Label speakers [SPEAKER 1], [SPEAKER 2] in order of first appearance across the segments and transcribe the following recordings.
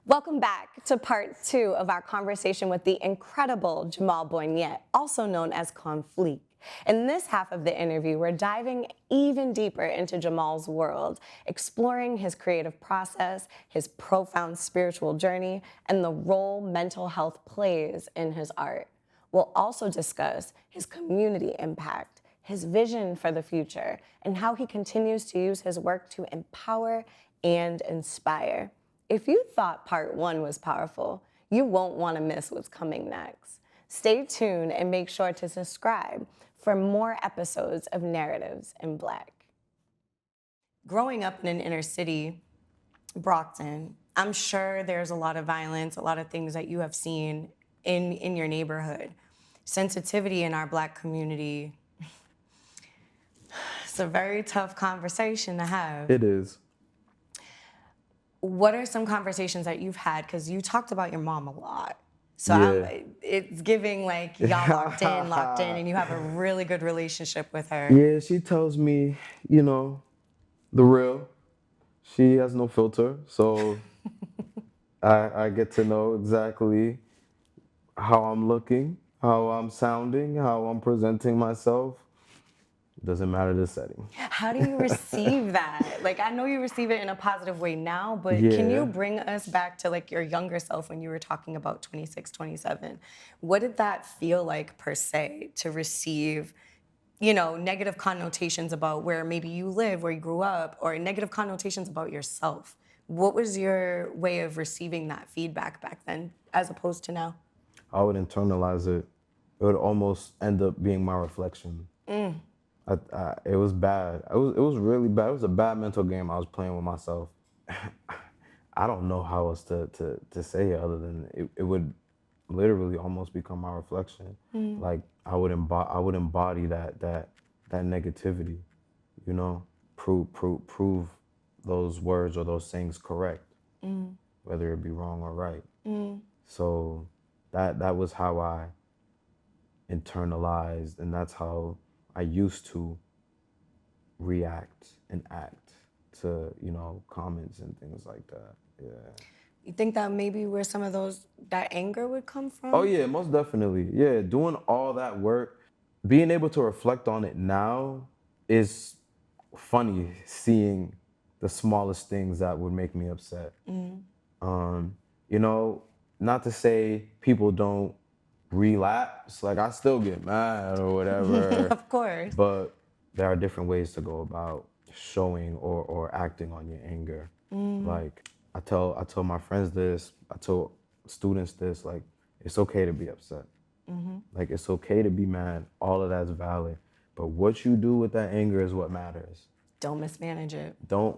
[SPEAKER 1] Welcome back to part 2 of our conversation with the incredible Jamaal Bonnette, also known as Connflique. In this half of the interview, we're diving even deeper into Jamaal's world, exploring his creative process, his profound spiritual journey, and the role mental health plays in his art. We'll also discuss his community impact, his vision for the future, and how he continues to use his work to empower and inspire. If you thought part 1 was powerful, you won't want to miss what's coming next. Stay tuned and make sure to subscribe for more episodes of Narratives in Black. Growing up in an inner city, Brockton, I'm sure there's a lot of violence, a lot of things that you have seen in your neighborhood. Sensitivity in our Black community, it's a very tough conversation to have.
[SPEAKER 2] It is.
[SPEAKER 1] What are some conversations that you've had? Because you talked about your mom a lot. So
[SPEAKER 2] Yeah.
[SPEAKER 1] it's giving like y'all locked in, and you have a really good relationship with her.
[SPEAKER 2] Yeah, she tells me, the real. She has no filter, so I get to know exactly how I'm looking, how I'm sounding, how I'm presenting myself. Doesn't matter the setting.
[SPEAKER 1] How do you receive that? Like, I know you receive it in a positive way now, but can you
[SPEAKER 2] Yeah.
[SPEAKER 1] bring us back to like your younger self when you were talking about 26, 27? What did that feel like per se to receive, negative connotations about where maybe you live, where you grew up, or negative connotations about yourself? What was your way of receiving that feedback back then as opposed to now?
[SPEAKER 2] I would internalize it. It would almost end up being my reflection. It was bad. It was really bad. It was a bad mental game I was playing with myself. I don't know how else to say it other than it would literally almost become my reflection. Like I would embody that negativity, prove those words or those things correct, whether it be wrong or right. So that was how I internalized, and that's how I used to react and act to, comments and things like that. Yeah.
[SPEAKER 1] You think that maybe where some of that anger would come from?
[SPEAKER 2] Oh yeah, most definitely. Yeah, doing all that work, being able to reflect on it now is funny seeing the smallest things that would make me upset. Um, you know, Not to say people don't relapse, like I still get mad or whatever,
[SPEAKER 1] Of course.
[SPEAKER 2] but there are different ways to go about showing or acting on your anger. Like I tell my friends this, I tell students this, like it's okay to be upset. Like it's okay to be mad. All of that's valid. But what you do with that anger is what matters.
[SPEAKER 1] Don't mismanage it.
[SPEAKER 2] Don't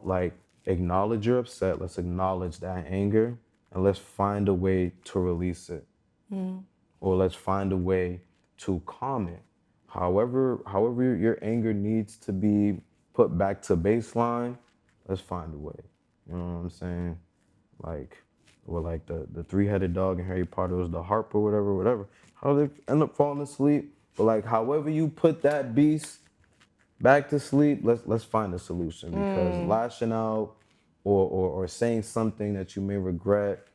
[SPEAKER 2] acknowledge you're upset. Let's acknowledge that anger and let's find a way to release it. Or let's find a way to calm it. However your anger needs to be put back to baseline, let's find a way. You know what I'm saying? Like the three-headed dog in Harry Potter was the harp or whatever. How they end up falling asleep. But like however you put that beast back to sleep, let's find a solution, because lashing out or saying something that you may regret,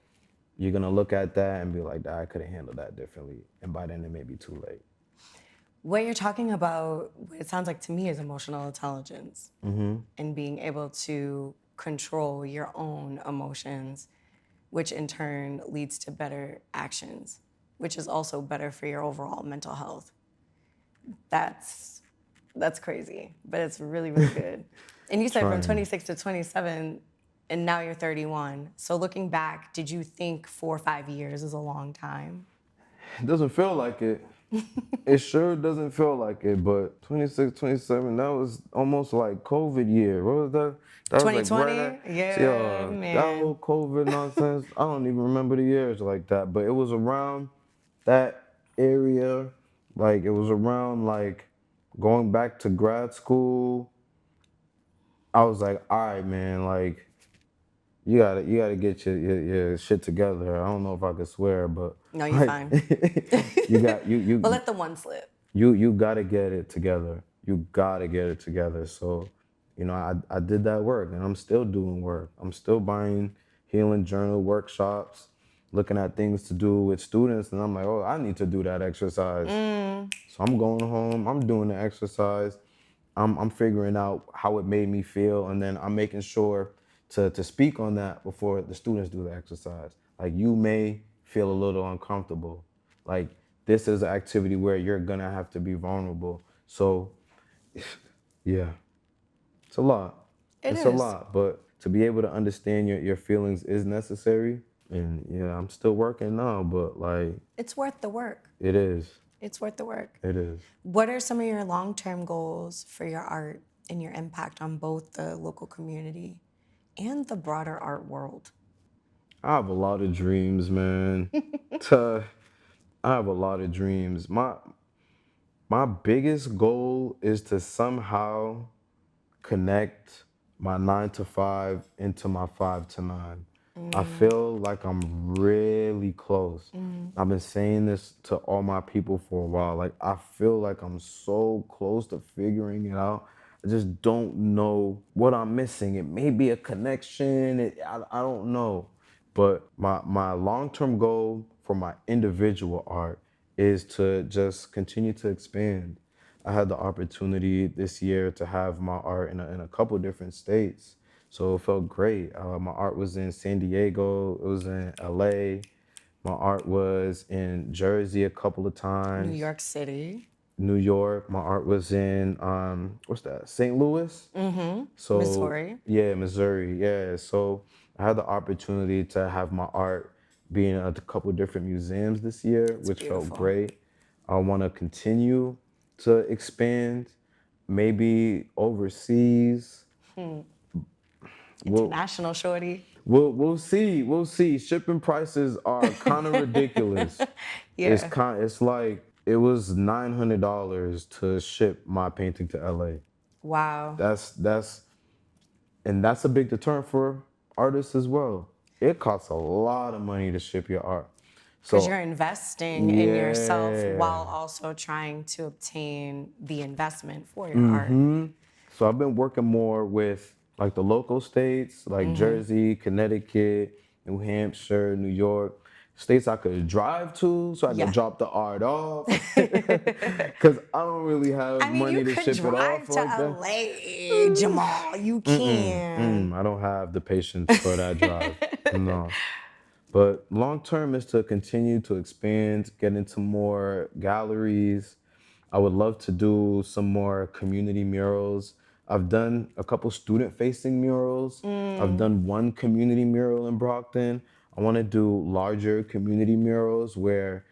[SPEAKER 2] you're gonna look at that and be like, I could have handled that differently. And by then it may be too late.
[SPEAKER 1] What you're talking about, it sounds like to me, is emotional intelligence and being able to control your own emotions, which in turn leads to better actions, which is also better for your overall mental health. That's crazy, but it's really, really good. And you said from
[SPEAKER 2] Trying.
[SPEAKER 1] 26 to 27, and now you're 31. So looking back, did you think 4 or 5 years is a long time?
[SPEAKER 2] It doesn't feel like it. It sure doesn't feel like it, but 26, 27, that was almost like COVID year. What was that? That was like
[SPEAKER 1] 2020?
[SPEAKER 2] right at,
[SPEAKER 1] Yeah,
[SPEAKER 2] That
[SPEAKER 1] man.
[SPEAKER 2] whole COVID nonsense, I don't even remember the years like that, but it was around that area. Like it was around like going back to grad school. I was like, all right, man, like you gotta get your shit together. I don't know if I could swear, but
[SPEAKER 1] No, you're
[SPEAKER 2] like
[SPEAKER 1] fine.
[SPEAKER 2] you got you
[SPEAKER 1] But let the one slip.
[SPEAKER 2] you gotta get it together. You gotta get it together. So, I did that work and I'm still doing work. I'm still buying healing journal workshops, looking at things to do with students, and I'm like, oh, I need to do that exercise. So I'm going home, I'm doing the exercise, I'm figuring out how it made me feel, and then I'm making sure to speak on that before the students do the exercise. Like, you may feel a little uncomfortable. Like, this is an activity where you're gonna have to be vulnerable. So yeah, it's a lot.
[SPEAKER 1] It
[SPEAKER 2] It's a
[SPEAKER 1] is.
[SPEAKER 2] lot, but to be able to understand your feelings is necessary. And yeah, I'm still working now, but like,
[SPEAKER 1] It's worth the work.
[SPEAKER 2] it is.
[SPEAKER 1] It's worth the work.
[SPEAKER 2] It is.
[SPEAKER 1] What are some of your long-term goals for your art and your impact on both the local community and the broader art world?
[SPEAKER 2] I have a lot of dreams, man. To I have a lot of dreams. My biggest goal is to somehow connect my 9 to 5 into my 5 to 9. I feel like I'm really close. I've been saying this to all my people for a while. Like, I feel like I'm so close to figuring it out. I just don't know what I'm missing. It may be a connection. I don't know. But my long-term goal for my individual art is to just continue to expand. I had the opportunity this year to have my art in a couple different states. So it felt great. My art was in San Diego, it was in LA. My art was in Jersey a couple of
[SPEAKER 1] New
[SPEAKER 2] times.
[SPEAKER 1] York City,
[SPEAKER 2] New York. My art was in what's that? St. Louis. So
[SPEAKER 1] Missouri.
[SPEAKER 2] yeah, Missouri. Yeah. So I had the opportunity to have my art be in a couple different museums this year,
[SPEAKER 1] It's
[SPEAKER 2] which felt
[SPEAKER 1] beautiful.
[SPEAKER 2] great. I want to continue to expand, maybe overseas. We'll
[SPEAKER 1] International shorty.
[SPEAKER 2] we'll see. We'll see. Shipping prices are kind of ridiculous.
[SPEAKER 1] Yeah.
[SPEAKER 2] It's like it was $900 to ship my painting to LA.
[SPEAKER 1] Wow.
[SPEAKER 2] That's and that's a big deterrent for artists as well. It costs a lot of money to ship your art.
[SPEAKER 1] Because you're
[SPEAKER 2] So
[SPEAKER 1] investing in yourself
[SPEAKER 2] yeah.
[SPEAKER 1] while also trying to obtain the investment for your art.
[SPEAKER 2] So I've been working more with like the local states, like Jersey, Connecticut, New Hampshire, New York, states I could drive to so I could
[SPEAKER 1] Yeah.
[SPEAKER 2] drop the art off. Cause I don't really
[SPEAKER 1] I
[SPEAKER 2] have
[SPEAKER 1] mean, you
[SPEAKER 2] money to
[SPEAKER 1] could
[SPEAKER 2] ship it
[SPEAKER 1] drive
[SPEAKER 2] off
[SPEAKER 1] to
[SPEAKER 2] like that.
[SPEAKER 1] LA, Jamaal. You can.
[SPEAKER 2] I don't have the patience for that drive. No. But long term is to continue to expand, get into more galleries. I would love to do some more community murals. I've done a couple student facing murals. I've done one community mural in Brockton. I want to do larger community murals where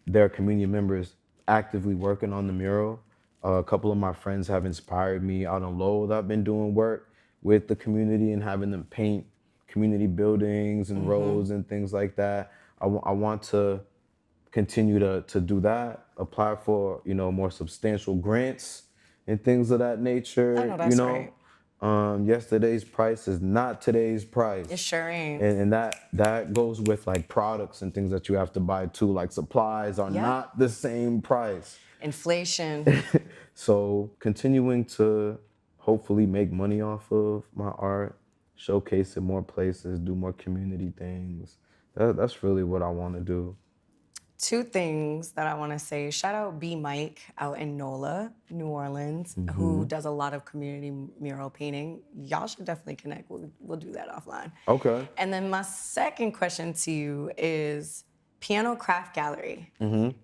[SPEAKER 2] there are community members actively working on the mural. A couple of my friends have inspired me out on Lowell. I've been doing work with the community and having them paint community buildings and roads and things like that. I want to continue to do that, apply for, more substantial grants and things of that
[SPEAKER 1] I
[SPEAKER 2] nature,
[SPEAKER 1] know that's right.
[SPEAKER 2] Yesterday's price is not today's price.
[SPEAKER 1] It sure ain't.
[SPEAKER 2] And that goes with like products and things that you have to buy too. Like, supplies are
[SPEAKER 1] Yeah.
[SPEAKER 2] not the same price.
[SPEAKER 1] Inflation.
[SPEAKER 2] So continuing to hopefully make money off of my art, showcase it more places, do more community things. That's really what I want to do.
[SPEAKER 1] Two things that I want to say. Shout out B Mike out in NOLA, New Orleans, who does a lot of community mural painting. Y'all should definitely connect. We'll do that offline.
[SPEAKER 2] Okay.
[SPEAKER 1] And then my second question to you is Piano Craft Gallery.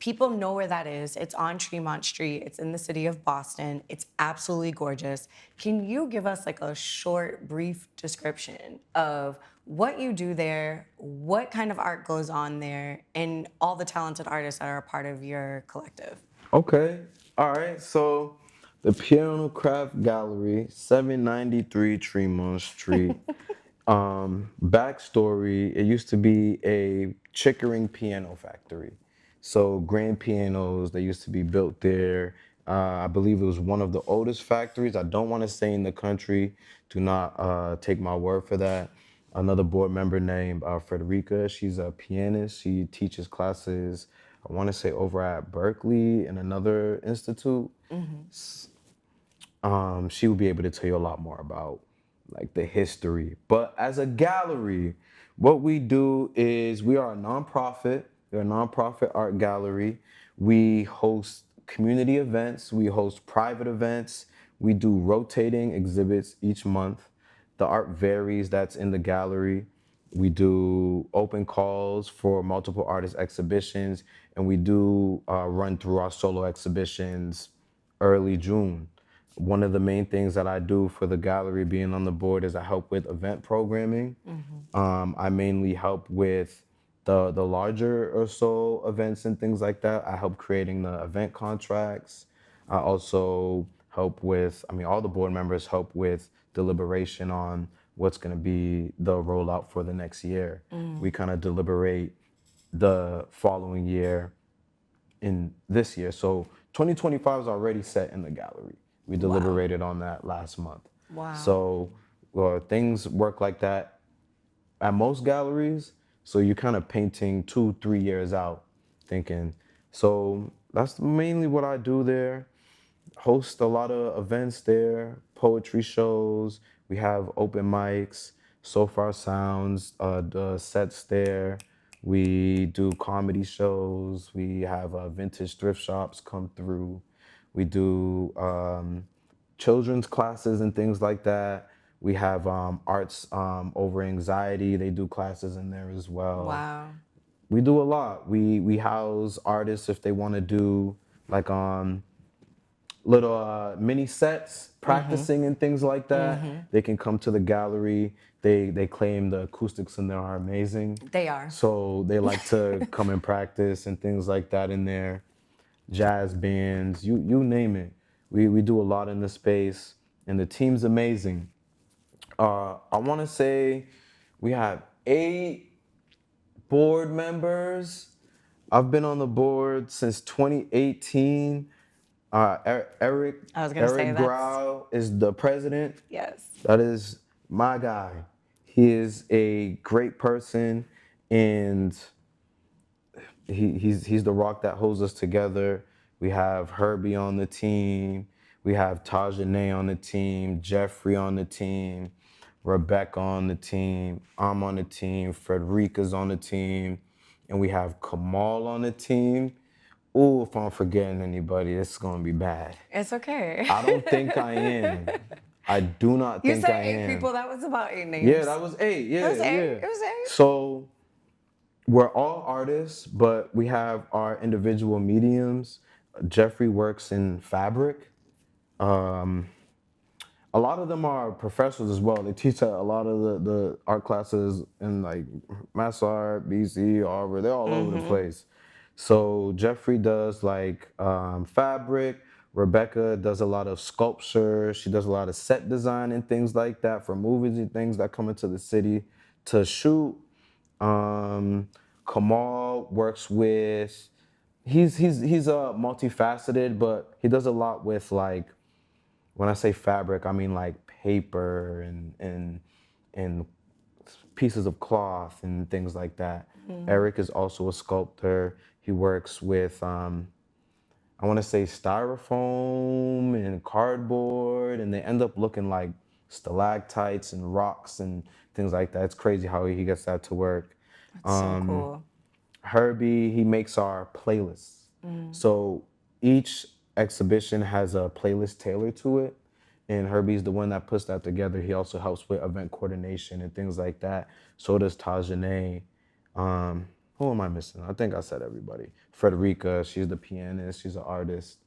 [SPEAKER 1] People know where that is. It's on Tremont Street. It's in the city of Boston. It's absolutely gorgeous. Can you give us like a short, brief description of what you do there, what kind of art goes on there, and all the talented artists that are a part of your collective?
[SPEAKER 2] Okay. All right. So the Piano Craft Gallery, 793 Tremont Street. Backstory, it used to be a Chickering piano factory. So grand pianos, they used to be built there. I believe it was one of the oldest factories. I don't want to say in the country. Do not take my word for that. Another board member named Frederica, she's a pianist. She teaches classes, I want to say over at Berkeley and another institute. She would be able to tell you a lot more about like the history. But as a gallery, What we do is we are a nonprofit. We're a nonprofit art gallery. We host community events. We host private events. We do rotating exhibits each month. The art varies that's in the gallery. We do open calls for multiple artist exhibitions, and we do run through our solo exhibitions early June. One of the main things that I do for the gallery being on the board is I help with event programming. I mainly help with the larger or so events and things like that. I help creating the event contracts. I also help with, I mean, all the board members help with deliberation on what's going to be the rollout for the next year. We kind of deliberate the following year in this year. So 2025 is already set in the gallery. We deliberated on that last month.
[SPEAKER 1] Wow.
[SPEAKER 2] So things work like that at most galleries. So you're kind of painting 2-3 years out, thinking. So that's mainly what I do there. Host a lot of events there, poetry shows. We have open mics, So Far Sounds, the sets there. We do comedy shows. We have vintage thrift shops come through. We do children's classes and things like that. We have arts over anxiety. They do classes in there as well.
[SPEAKER 1] Wow.
[SPEAKER 2] We do a lot. We house artists if they want to do like little mini sets, practicing and things like that. They can come to the gallery. They claim the acoustics in there are amazing.
[SPEAKER 1] They are.
[SPEAKER 2] So they like to come and practice and things like that in there. Jazz bands, you name it. We do a lot in the space, and the team's amazing. I want to say we have 8 board members. I've been on the board since 2018. Eric
[SPEAKER 1] I was gonna say
[SPEAKER 2] Eric
[SPEAKER 1] that's-
[SPEAKER 2] Grau is the president.
[SPEAKER 1] Yes.
[SPEAKER 2] That is my guy. He is a great person, and he's the rock that holds us together. We have Herbie on the team. We have Tajane on the team. Jeffrey on the team. Rebecca on the team. I'm on the team. Frederica's on the team. And we have Kamal on the team. Ooh, if I'm forgetting anybody, it's gonna be bad.
[SPEAKER 1] It's okay.
[SPEAKER 2] I don't think I am. I do not
[SPEAKER 1] You
[SPEAKER 2] think I
[SPEAKER 1] said 8
[SPEAKER 2] am.
[SPEAKER 1] people. That was about 8 names.
[SPEAKER 2] Yeah, that was 8. Yeah,
[SPEAKER 1] It was 8.
[SPEAKER 2] yeah.
[SPEAKER 1] It was 8.
[SPEAKER 2] So we're all artists, but we have our individual mediums. Jeffrey works in fabric. A lot of them are professors as well. They teach at a lot of the art classes in like Mass Art, BC, Harvard. They're all over the place. So Jeffrey does like fabric. Rebecca does a lot of sculpture. She does a lot of set design and things like that for movies and things that come into the city to shoot. Kamal works with. He's multifaceted, but he does a lot with like. When I say fabric, I mean like paper and pieces of cloth and things like that. Eric is also a sculptor. He works with I want to say styrofoam and cardboard, and they end up looking like stalactites and rocks and things like that. It's crazy how he gets that to work.
[SPEAKER 1] That's so cool.
[SPEAKER 2] Herbie, he makes our playlists. So each exhibition has a playlist tailored to it, and Herbie's the one that puts that together. He also helps with event coordination and things like that. So does Tajane. Who am I missing? I think I said everybody. Frederica, she's the pianist. She's an artist.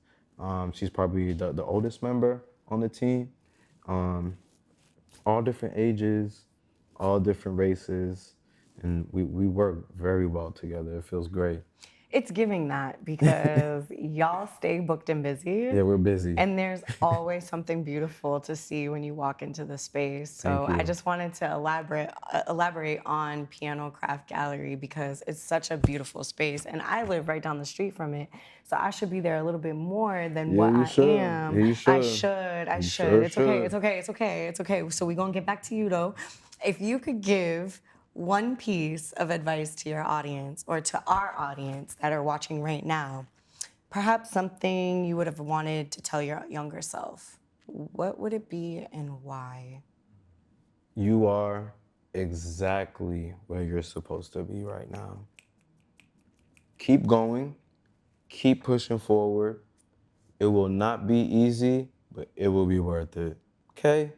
[SPEAKER 2] She's probably the oldest member on the team. All different ages, all different races, and we work very well together. It feels great.
[SPEAKER 1] It's giving that because y'all stay booked and busy.
[SPEAKER 2] Yeah, we're busy.
[SPEAKER 1] And there's always something beautiful to see when you walk into the space. So
[SPEAKER 2] Thank you.
[SPEAKER 1] I just wanted to elaborate on Piano Craft Gallery because it's such a beautiful space. And I live right down the street from it. So I should be there a little bit more than what
[SPEAKER 2] you
[SPEAKER 1] I
[SPEAKER 2] should.
[SPEAKER 1] am.
[SPEAKER 2] Yeah, you should.
[SPEAKER 1] I should.
[SPEAKER 2] You
[SPEAKER 1] It's
[SPEAKER 2] sure
[SPEAKER 1] okay.
[SPEAKER 2] should.
[SPEAKER 1] It's okay. So we're going to get back to you though. If you could give one piece of advice to your audience or to our audience that are watching right now, perhaps something you would have wanted to tell your younger self, what would it be and why?
[SPEAKER 2] You are exactly where you're supposed to be right now. Keep going, keep pushing forward. It will not be easy, but it will be worth it. Okay?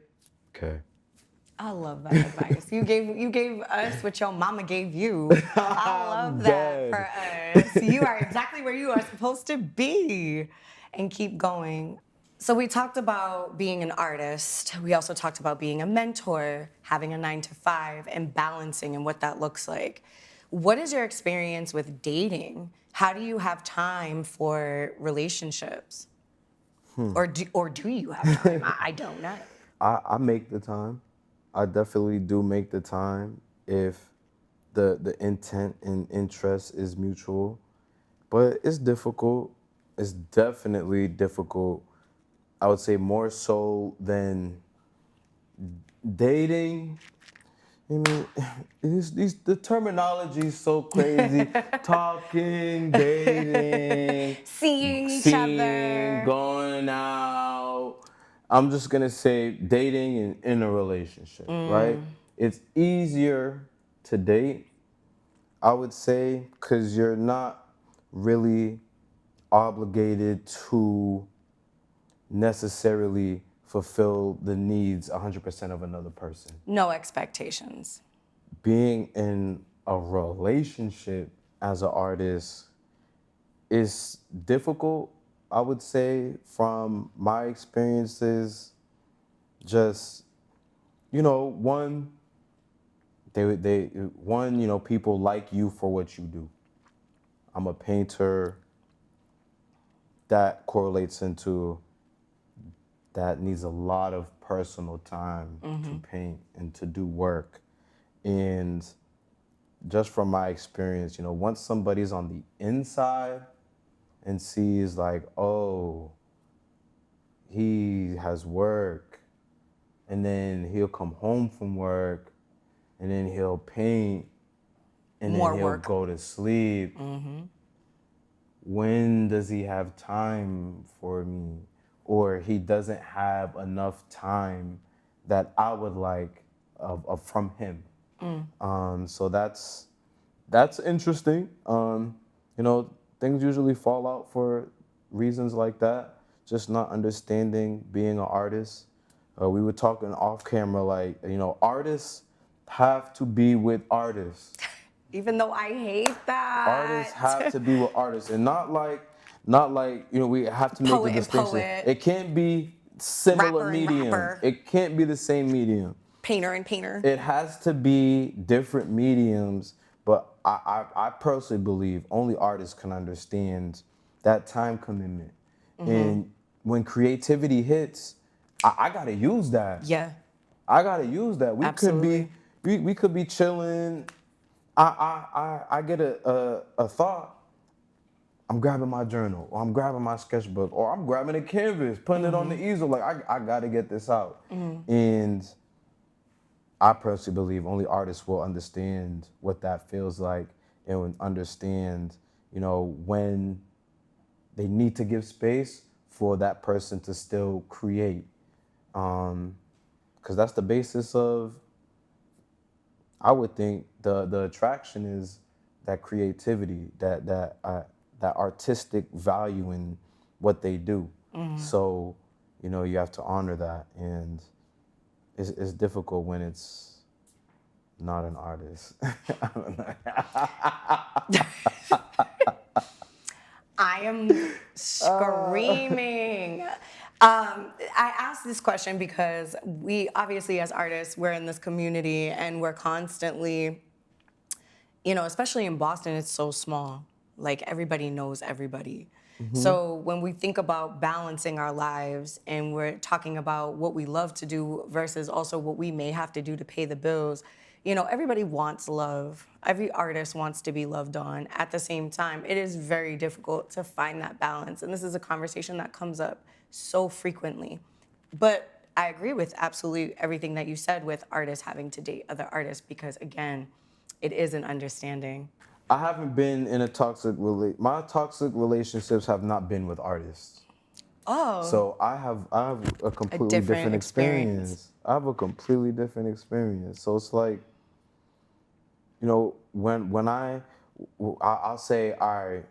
[SPEAKER 2] Okay.
[SPEAKER 1] I love that advice. You gave us what your mama gave you. I
[SPEAKER 2] I'm
[SPEAKER 1] love that
[SPEAKER 2] dead.
[SPEAKER 1] for us. You are exactly where you are supposed to be and keep going. So we talked about being an artist. We also talked about being a mentor, having a 9 to 5 and balancing and what that looks like. What is your experience with dating? How do you have time for relationships? Or do you have time? I don't know.
[SPEAKER 2] I make the time. I definitely do make the time if the intent and interest is mutual. But it's difficult. It's definitely difficult. I would say more so than dating. I mean, the terminology is so crazy. Talking, dating,
[SPEAKER 1] Seeing each
[SPEAKER 2] seeing,
[SPEAKER 1] other.
[SPEAKER 2] going out. I'm just gonna say dating and in a relationship, right? It's easier to date, I would say, because you're not really obligated to necessarily fulfill the needs 100% of another person.
[SPEAKER 1] No expectations.
[SPEAKER 2] Being in a relationship as an artist is difficult, I would say, from my experiences. Just, one, people like you for what you do. I'm a painter. That correlates into that needs a lot of personal time to paint and to do work. And just from my experience, once somebody's on the inside and sees like, oh, he has work, and then he'll come home from work, and then he'll paint, and
[SPEAKER 1] More
[SPEAKER 2] then he'll
[SPEAKER 1] work.
[SPEAKER 2] go to sleep. When does he have time for me? Or he doesn't have enough time that I would like from him. So that's interesting. Things usually fall out for reasons like that. Just not understanding being an artist. We were talking off camera, like, artists have to be with artists.
[SPEAKER 1] Even though I hate
[SPEAKER 2] Artists have
[SPEAKER 1] that.
[SPEAKER 2] to be with artists, and not like we have to make the
[SPEAKER 1] Poet and
[SPEAKER 2] distinction.
[SPEAKER 1] poet.
[SPEAKER 2] It can't be similar
[SPEAKER 1] Rapper and
[SPEAKER 2] medium.
[SPEAKER 1] rapper.
[SPEAKER 2] It can't be the same medium.
[SPEAKER 1] Painter and painter.
[SPEAKER 2] It has to be different mediums, but I personally believe only artists can understand that time commitment. And when creativity hits, I gotta use that.
[SPEAKER 1] Yeah,
[SPEAKER 2] I gotta use that.
[SPEAKER 1] absolutely.
[SPEAKER 2] We could be chilling. I get a thought. I'm grabbing my journal, or I'm grabbing my sketchbook, or I'm grabbing a canvas, putting it on the easel. Like I gotta get this out. And I personally believe only artists will understand what that feels like and will understand, when they need to give space for that person to still create. Because that's the basis of, I would think, the attraction is that creativity, that artistic value in what they do. So, you have to honor that, and it's difficult when it's not an artist.
[SPEAKER 1] I am screaming. I asked this question because we obviously, as artists, we're in this community and we're constantly, especially in Boston, it's so small. Like everybody knows everybody. So when we think about balancing our lives and we're talking about what we love to do versus also what we may have to do to pay the bills, everybody wants love. Every artist wants to be loved on. At the same time, it is very difficult to find that balance. And this is a conversation that comes up so frequently. But I agree with absolutely everything that you said with artists having to date other artists because, again, it is an understanding.
[SPEAKER 2] I haven't been in a my toxic relationships have not been with artists.
[SPEAKER 1] Oh,
[SPEAKER 2] So I have a
[SPEAKER 1] a
[SPEAKER 2] completely
[SPEAKER 1] different
[SPEAKER 2] different
[SPEAKER 1] experience.
[SPEAKER 2] experience. I have a completely different experience. So it's like I'll say, all right,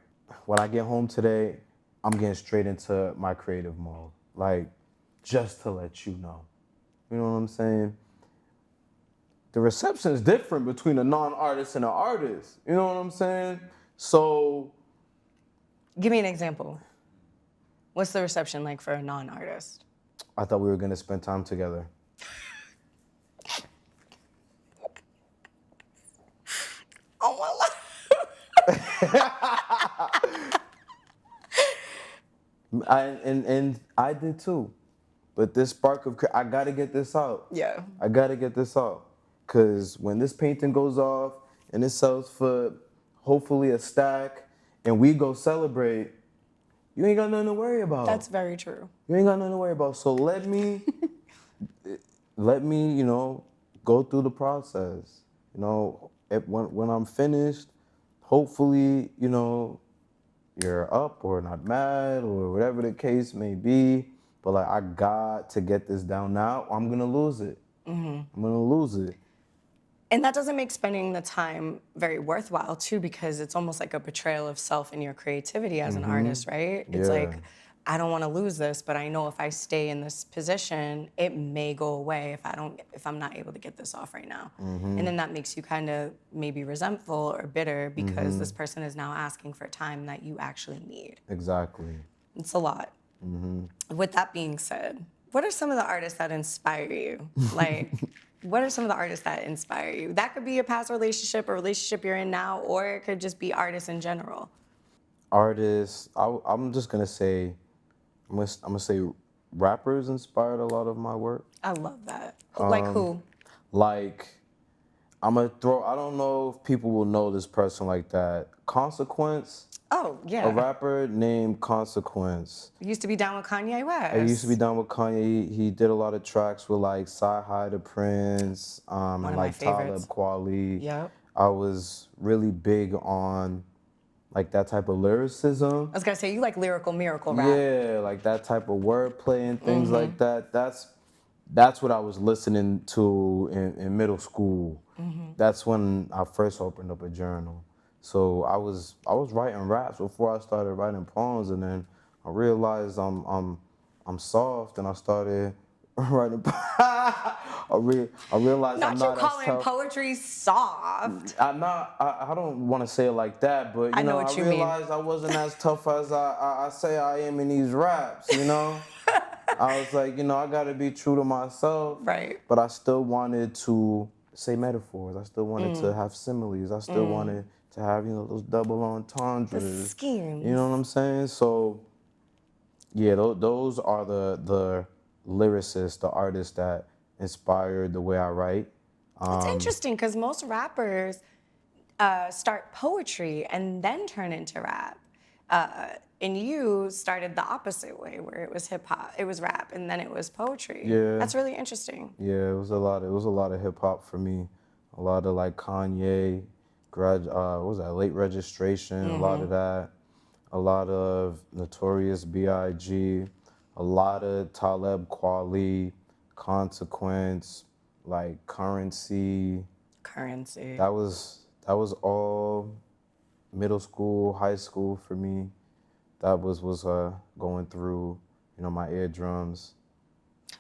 [SPEAKER 2] when I get home today, I'm getting straight into my creative mode. Like, just to let you know. You know what I'm saying? The reception is different between a non-artist and an artist. You know what I'm saying? So,
[SPEAKER 1] Give me an example. What's the reception like for a non-artist?
[SPEAKER 2] I thought we were gonna spend time together.
[SPEAKER 1] Oh my life.
[SPEAKER 2] And I did too. But this spark of, I gotta get this out.
[SPEAKER 1] Yeah.
[SPEAKER 2] I gotta get this out. Cause when this painting goes off and it sells for hopefully a stack and we go celebrate, you ain't got nothing to worry about.
[SPEAKER 1] That's very true.
[SPEAKER 2] You ain't got nothing to worry about. So let me, go through the process. When I'm finished, hopefully, you're up or not mad or whatever the case may be. But like, I got to get this down now. Or I'm gonna lose it. I'm gonna lose it.
[SPEAKER 1] And that doesn't make spending the time very worthwhile too, because it's almost like a betrayal of self and your creativity as an artist, right? It's
[SPEAKER 2] Yeah.
[SPEAKER 1] like, I don't want to lose this, but I know if I stay in this position, it may go away if I'm not able to get this off right now. And then that makes you kind of maybe resentful or bitter because this person is now asking for time that you actually need.
[SPEAKER 2] Exactly.
[SPEAKER 1] It's a lot. With that being said, what are some of the artists that inspire you? Like, what are some of the artists that inspire you? That could be a past relationship, a relationship you're in now, or it could just be artists in general.
[SPEAKER 2] Artists, I'm just gonna say, I'm gonna say rappers inspired a lot of my work.
[SPEAKER 1] I love that. Like who?
[SPEAKER 2] Like, I don't know if people will know this person like that. Consequence,
[SPEAKER 1] Oh,
[SPEAKER 2] a
[SPEAKER 1] yeah.
[SPEAKER 2] rapper named Consequence.
[SPEAKER 1] Used to be down with Kanye West.
[SPEAKER 2] I used to be down with Kanye. He did a lot of tracks with like Sci-Hi the Prince, and
[SPEAKER 1] of my
[SPEAKER 2] like
[SPEAKER 1] favorites.
[SPEAKER 2] Talib Kweli.
[SPEAKER 1] Yep.
[SPEAKER 2] I was really big on like that type of lyricism.
[SPEAKER 1] I was gonna say, you like lyrical miracle rap.
[SPEAKER 2] Yeah, like that type of wordplay and things like that. That's what I was listening to in middle school. That's when I first opened up a journal. So I was writing raps before I started writing poems, and then I realized I'm soft, and I started writing. I realized
[SPEAKER 1] Not
[SPEAKER 2] I'm
[SPEAKER 1] you
[SPEAKER 2] not as
[SPEAKER 1] calling
[SPEAKER 2] tough.
[SPEAKER 1] poetry soft.
[SPEAKER 2] I'm not. I don't want to say it like that, but
[SPEAKER 1] I know what you mean.
[SPEAKER 2] realized I wasn't as tough as I say I am in these raps. I was like, I gotta be true to myself.
[SPEAKER 1] Right.
[SPEAKER 2] But I still wanted to say metaphors. I still wanted to have similes. I still wanted to have those double entendres.
[SPEAKER 1] The schemes.
[SPEAKER 2] You know what I'm saying? So yeah, those are the lyricists, the artists that inspired the way I write.
[SPEAKER 1] It's interesting because most rappers start poetry and then turn into rap. And you started the opposite way, where it was hip hop, it was rap, and then it was poetry.
[SPEAKER 2] Yeah.
[SPEAKER 1] That's really interesting.
[SPEAKER 2] Yeah, it was a lot of hip hop for me. A lot of like Kanye, what was that, Late Registration, a lot of that. A lot of Notorious B.I.G., a lot of Talib Kweli, Consequence, like Currency.
[SPEAKER 1] Currency.
[SPEAKER 2] That was all middle school, high school for me. That was going through, my eardrums.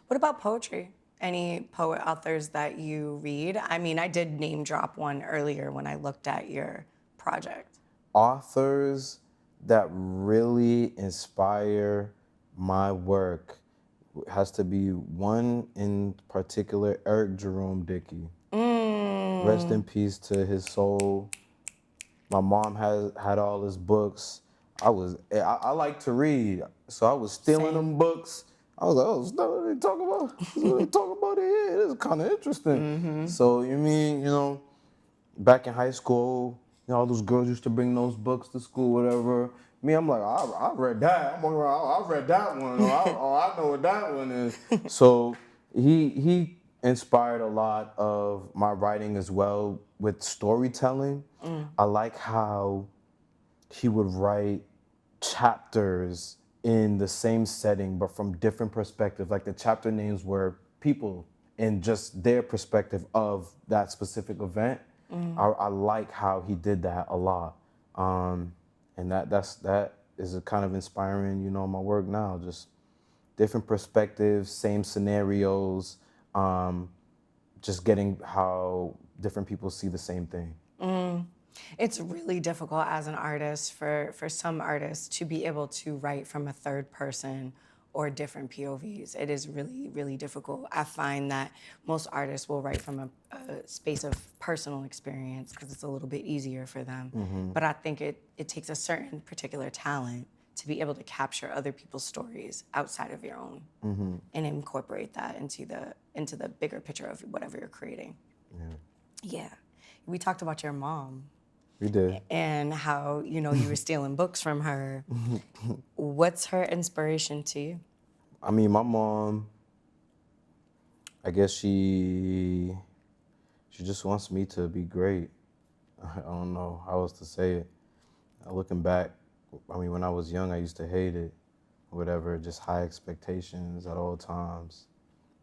[SPEAKER 1] What about poetry? Any poet authors that you read? I mean, I did name drop one earlier when I looked at your project.
[SPEAKER 2] Authors that really inspire my work has to be one in particular, Eric Jerome Dickey. Rest in peace to his soul. My mom had all his books. I like to read, so I was stealing
[SPEAKER 1] Same.
[SPEAKER 2] them books. I was like, oh, is that what they talk about? Is what they talk about here? It is kind of interesting. So back in high school, all those girls used to bring those books to school, whatever. Me, I'm like, I read that. I read that one, or I know what that one is. So he inspired a lot of my writing as well with storytelling. I like how he would write chapters in the same setting, but from different perspectives. Like the chapter names were people and just their perspective of that specific event. I like how he did that a lot. And that is a kind of inspiring, my work now. Just different perspectives, same scenarios, just getting how different people see the same thing.
[SPEAKER 3] It's really difficult as an artist for some artists to be able to write from a third person or different POVs. It is really, really difficult. I find that most artists will write from a space of personal experience because it's a little bit easier for them. But I think it takes a certain particular talent to be able to capture other people's stories outside of your own and incorporate that into the bigger picture of whatever you're creating. Yeah. We talked about your mom.
[SPEAKER 2] We did.
[SPEAKER 3] And how, you were stealing books from her. What's her inspiration to you?
[SPEAKER 2] I mean, my mom, I guess she just wants me to be great. I don't know how else to say it. Looking back, I mean, when I was young, I used to hate it. Whatever, just high expectations at all times.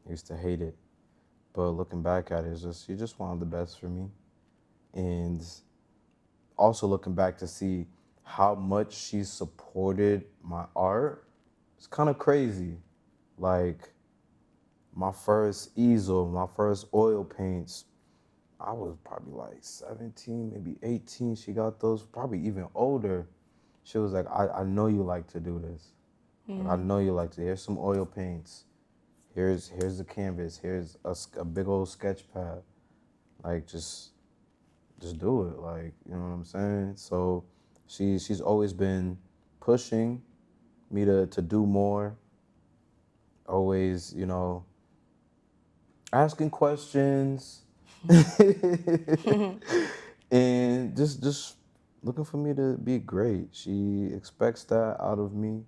[SPEAKER 2] I used to hate it. But looking back at it, she just wanted the best for me. And also looking back to see how much she supported my art, it's kind of crazy. Like, my first easel, my first oil paints, I was probably like 17, maybe 18. She got those, probably even older. She was like, I know you like to do this. Like, I know you like to. Here's some oil paints. Here's the canvas. Here's a big old sketch pad. Like, just do it, like, you know what I'm saying? So she's always been pushing me to do more, always, asking questions, and just looking for me to be great. She expects that out of me.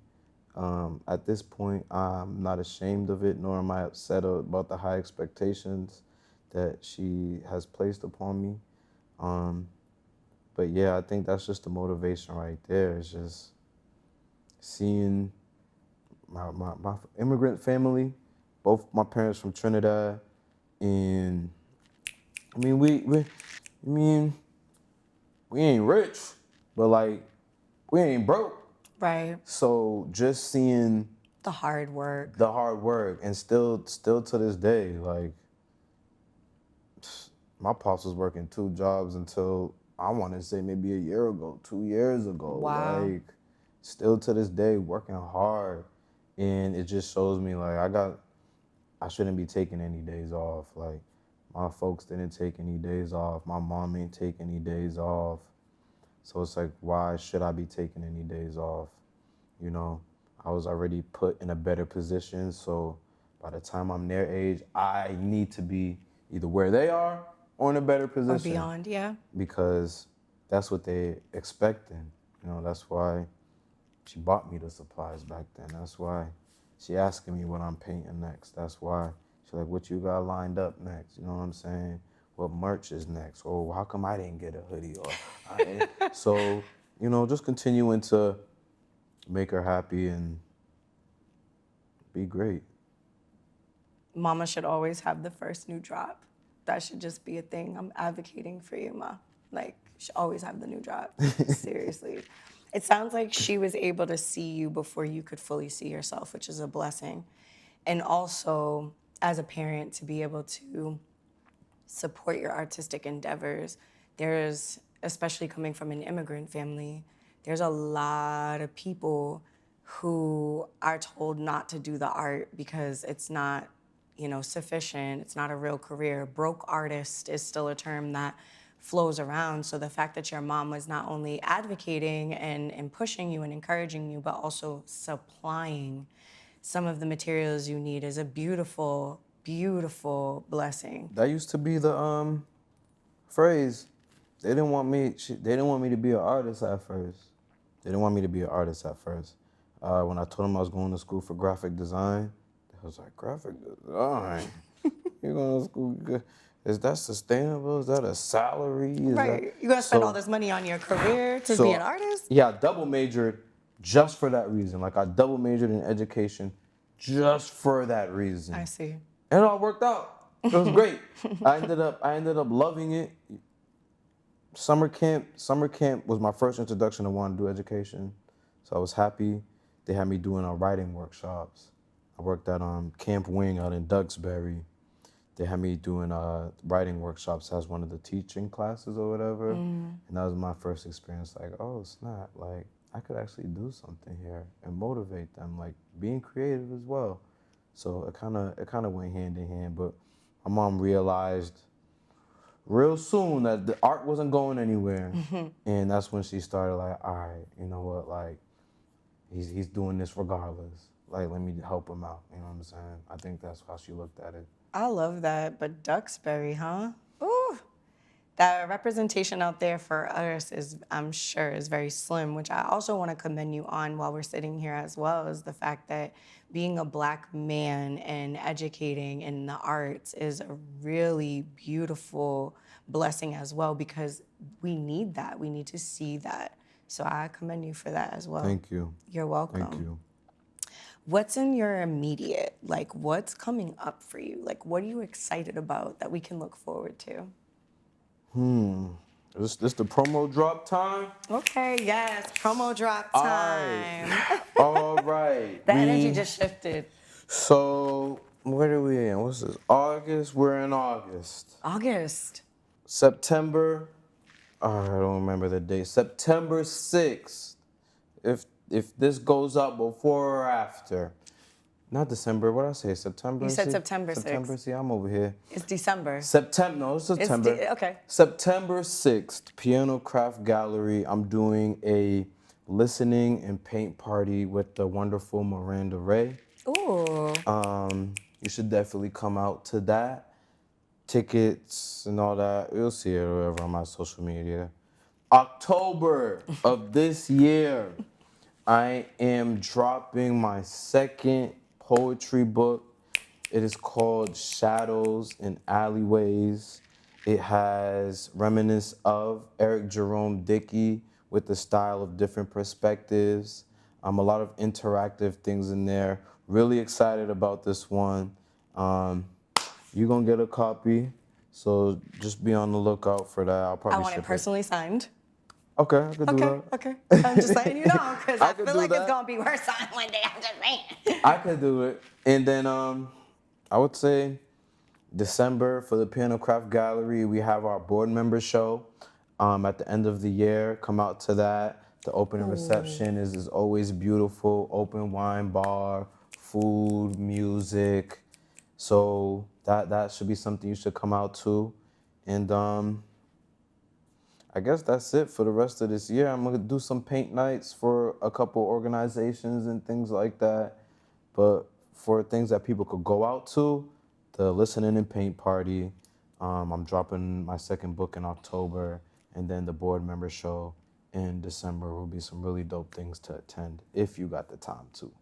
[SPEAKER 2] At this point, I'm not ashamed of it, nor am I upset about the high expectations that she has placed upon me. But yeah, I think that's just the motivation right there. It's just seeing my immigrant family, both my parents from Trinidad, and I mean we ain't rich, but like we ain't broke.
[SPEAKER 3] Right.
[SPEAKER 2] So just seeing
[SPEAKER 3] The hard work.
[SPEAKER 2] and still to this day, like, my pops was working 2 jobs until I want to say maybe a year ago, 2 years ago.
[SPEAKER 3] Wow.
[SPEAKER 2] Like, still to this day working hard, and it just shows me like I shouldn't be taking any days off. Like, my folks didn't take any days off. My mom ain't take any days off. So it's like, why should I be taking any days off? I was already put in a better position. So by the time I'm their age, I need to be either where they are or in a better position.
[SPEAKER 3] Or beyond, yeah.
[SPEAKER 2] Because that's what they expecting. That's why she bought me the supplies back then. That's why she asking me what I'm painting next. That's why she like, what you got lined up next? You know what I'm saying? What merch is next? Or how come I didn't get a hoodie? So, just continuing to make her happy and be great.
[SPEAKER 3] Mama should always have the first new drop. That should just be a thing. I'm advocating for you, Ma. Like, you should always have the new drop. Seriously. It sounds like she was able to see you before you could fully see yourself, which is a blessing. And also, as a parent, to be able to support your artistic endeavors. There's, especially coming from an immigrant family, there's a lot of people who are told not to do the art because it's not, sufficient. It's not a real career. Broke artist is still a term that flows around. So the fact that your mom was not only advocating and pushing you and encouraging you, but also supplying some of the materials you need is a beautiful, beautiful blessing.
[SPEAKER 2] That used to be the phrase. They didn't want me to be an artist at first. When I told them I was going to school for graphic design, I was like, graphic design? You're going to school? Is that sustainable? Is that a salary?
[SPEAKER 3] Right. You're going to spend all this money on your career to be an artist?
[SPEAKER 2] Yeah, I double majored just for that reason. Like, I double majored in education just for that reason.
[SPEAKER 3] I see.
[SPEAKER 2] And it all worked out. It was great. I ended up loving it. Summer camp was my first introduction to wanting to do education. So I was happy. They had me doing writing workshops. I worked at Camp Wing out in Duxbury. They had me doing writing workshops as one of the teaching classes or whatever. And that was my first experience, like, oh snap, like I could actually do something here and motivate them, like being creative as well. So it kinda went hand in hand. But my mom realized real soon that the art wasn't going anywhere. And that's when she started like, all right, you know what, like he's doing this regardless. Like, let me help him out. You know what I'm saying? I think that's how she looked at it.
[SPEAKER 3] I love that, but Duxbury, huh? Ooh, that representation out there for us is, I'm sure, is very slim, which I also want to commend you on while we're sitting here as well, is the fact that being a Black man and educating in the arts is a really beautiful blessing as well, because we need that. We need to see that. So I commend you for that as well.
[SPEAKER 2] Thank you.
[SPEAKER 3] You're welcome.
[SPEAKER 2] Thank you.
[SPEAKER 3] What's in your immediate, like what's coming up for you? Like what are you excited about that we can look forward to?
[SPEAKER 2] This the promo drop time?
[SPEAKER 3] Okay, yes, promo drop time.
[SPEAKER 2] All right.
[SPEAKER 3] The energy just shifted.
[SPEAKER 2] So where are we in? What's this? August? We're in August.
[SPEAKER 3] August.
[SPEAKER 2] September. I don't remember the date. September 6th. If this goes up before or after. Not December. What did I say? September?
[SPEAKER 3] You said
[SPEAKER 2] See?
[SPEAKER 3] September 6th.
[SPEAKER 2] September. See, I'm over here.
[SPEAKER 3] It's December.
[SPEAKER 2] September. No, it's September.
[SPEAKER 3] Okay.
[SPEAKER 2] September 6th, Piano Craft Gallery. I'm doing a listening and paint party with the wonderful Miranda Ray.
[SPEAKER 3] Ooh.
[SPEAKER 2] You should definitely come out to that. Tickets and all that. You'll see it wherever on my social media. October of this year, I am dropping my second poetry book. It is called Shadows in Alleyways. It has reminiscence of Eric Jerome Dickey with the style of different perspectives. A lot of interactive things in there. Really excited about this one. You're gonna get a copy, so just be on the lookout for that. I'll probably
[SPEAKER 3] I want it
[SPEAKER 2] ship
[SPEAKER 3] personally signed.
[SPEAKER 2] Okay, I could do that.
[SPEAKER 3] Okay. I'm just letting you know, because I
[SPEAKER 2] could
[SPEAKER 3] feel
[SPEAKER 2] do
[SPEAKER 3] like
[SPEAKER 2] that.
[SPEAKER 3] it's gonna be worse on one day. I'm just saying.
[SPEAKER 2] I could do it. And then I would say December for the Piano Craft Gallery, we have our board member show at the end of the year. Come out to that. The opening reception is always beautiful. Open wine bar, food, music. So that should be something you should come out to. And I guess that's it for the rest of this year. I'm gonna do some paint nights for a couple organizations and things like that. But for things that people could go out to, the listening and paint party. I'm dropping my second book in October, and then the board member show in December will be some really dope things to attend if you got the time to.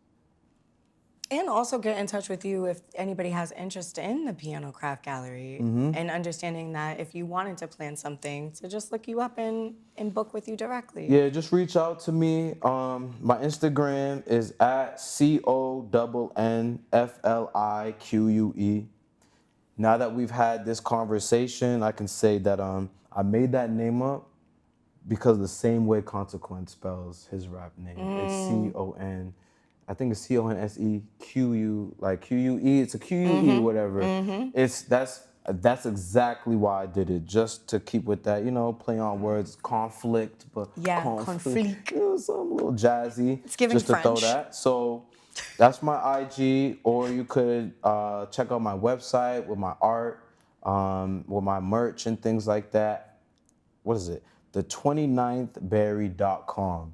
[SPEAKER 3] And also get in touch with you if anybody has interest in the Piano Craft Gallery, and understanding that if you wanted to plan something, to just look you up and book with you directly.
[SPEAKER 2] Yeah, just reach out to me. My Instagram is at CONNFLIQUE. Now that we've had this conversation, I can say that I made that name up because the same way Consequence spells his rap name. It's CON. I think it's CONSEQU, like QUE. It's a QUE, whatever. That's exactly why I did it, just to keep with that, play on words, conflict, but
[SPEAKER 3] Yeah, conflict.
[SPEAKER 2] Something a little jazzy.
[SPEAKER 3] It's giving
[SPEAKER 2] just to throw
[SPEAKER 3] French.
[SPEAKER 2] that. So that's my IG, or you could check out my website with my art, with my merch and things like that. What is it? The29thberry.com.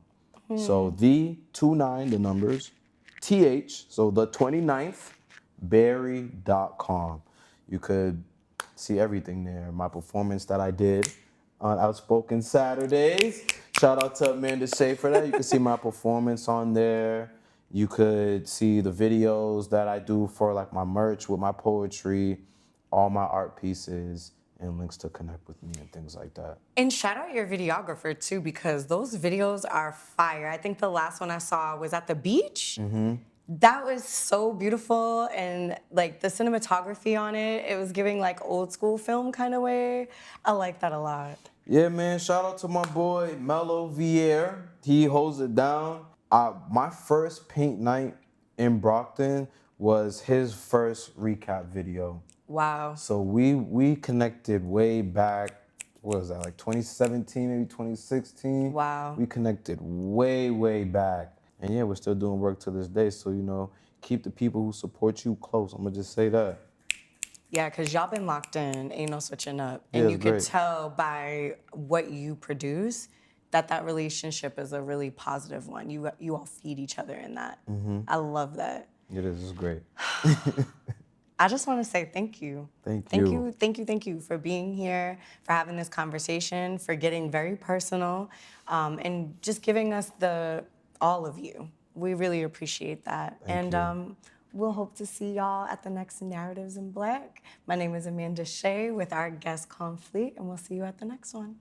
[SPEAKER 2] So the 29, the numbers, TH, so the 29thberry.com. You could see everything there. My performance that I did on Outspoken Saturdays. Shout out to Amanda Shea for that. You can see my performance on there. You could see the videos that I do for like my merch with my poetry, all my art pieces, and links to connect with me and things like that.
[SPEAKER 3] And shout out your videographer too, because those videos are fire. I think the last one I saw was at the beach. That was so beautiful, and like the cinematography on it, it was giving like old school film kind of way. I like that a lot.
[SPEAKER 2] Yeah, man. Shout out to my boy Mello Vieira. He holds it down. My first paint night in Brockton was his first recap video.
[SPEAKER 3] Wow.
[SPEAKER 2] So we connected way back. What was that, like 2017, maybe 2016?
[SPEAKER 3] Wow.
[SPEAKER 2] We connected way back, and yeah, we're still doing work to this day. So keep the people who support you close. I'm gonna just say that.
[SPEAKER 3] Yeah, because y'all been locked in, ain't no switching up.
[SPEAKER 2] Yeah,
[SPEAKER 3] And
[SPEAKER 2] it's
[SPEAKER 3] you could
[SPEAKER 2] great.
[SPEAKER 3] tell by what you produce that relationship is a really positive one. You all feed each other in that. I love that.
[SPEAKER 2] It is. It's great.
[SPEAKER 3] I just want to say thank you.
[SPEAKER 2] Thank
[SPEAKER 3] Thank
[SPEAKER 2] you.
[SPEAKER 3] you, thank you, thank you for being here, for having this conversation, for getting very personal, and just giving us all of you. We really appreciate that.
[SPEAKER 2] Thank you.
[SPEAKER 3] We'll hope to see y'all at the next Narratives in Black. My name is Amanda Shea with our guest Connflique, and we'll see you at the next one.